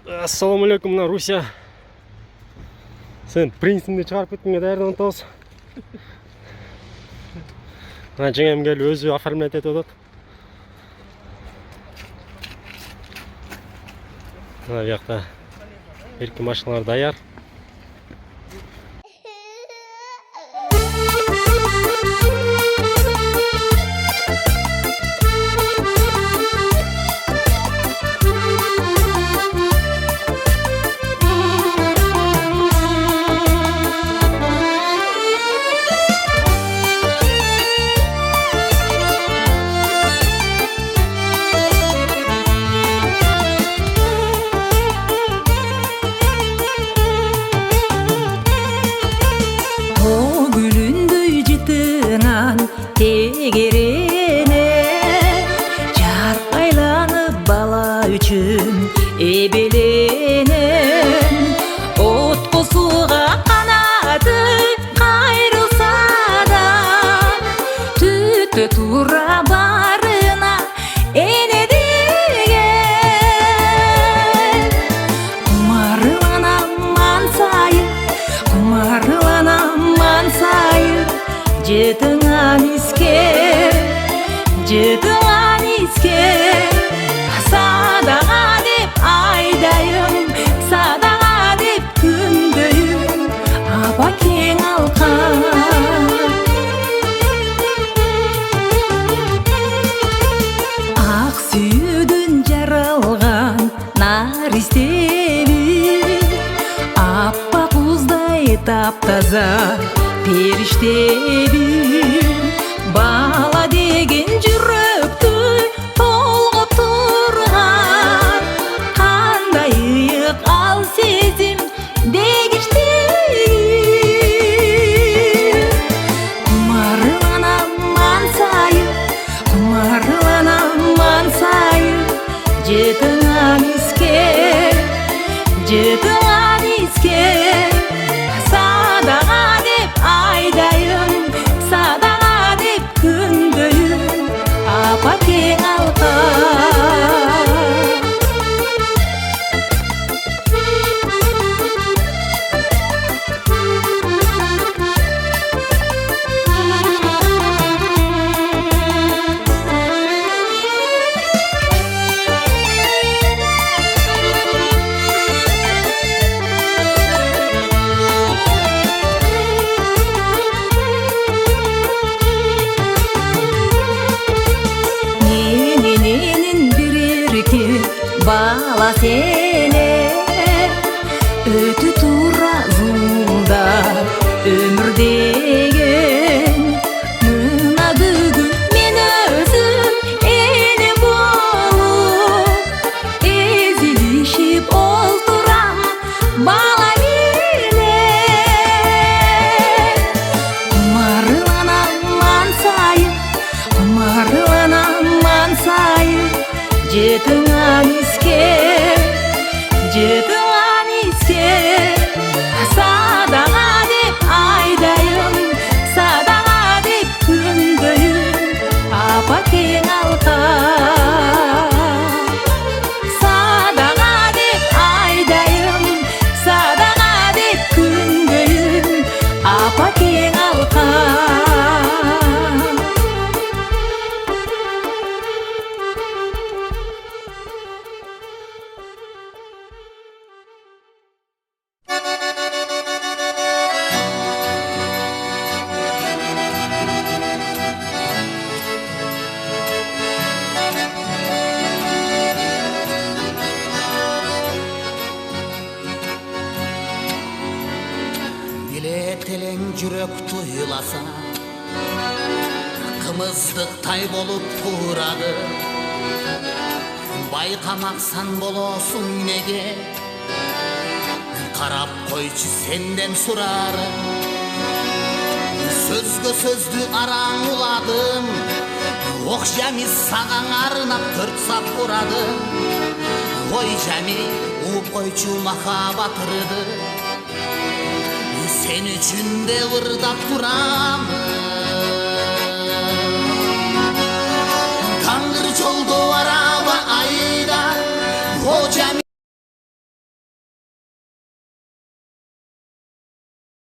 Ассалаумағалейкум, мына Руся. Сен принципті шығарып кеткенге дайырдан тоз. Мына жеңем келіп өзі оформлять етіп отыр. Мына жақта еркі машиналар даяр. Тегерене жарқ айланып бала үшін эбеленен от қосуға қанаты қайрылса да түтті тура барына ене деген құмарланам мансайы жетіңан иске садаға деп айдайым, садаға деп күндейім, апа кең алқан. Ақ сүйден жаралған наристеби, аппа құздай тап-таза періштеби, бала деген жүректі толғап тұрған, қандай иық ал сезім дегіштей. Құмарланам мансайы, жетіңан иске, садаға деп айдайым, садаға деп күндейім, апа кең алқан. Бала сене өті тура зулда өмір деген, мына бүгін мен өзім ене болып езілішіп олтырам бала менен. Құмарланам мансайы, жетіңан иске, садаға деп айдайым, садаға деп күндейім, апа кең алқан. Садаға деп айдайым, садаға деп күндейім, апа кең алқан. Телең жүрек туйласа, қымыздықтай болып турады, байқамақсан болосың неге, қарап қойчы сенден сұрары. Сөзге сөзді араң уладым, оқ жәми саған арнап төрт сап ұрады. Ой жәми уып қойчу махаббат ырды, сен үшін де ырдап тұрам.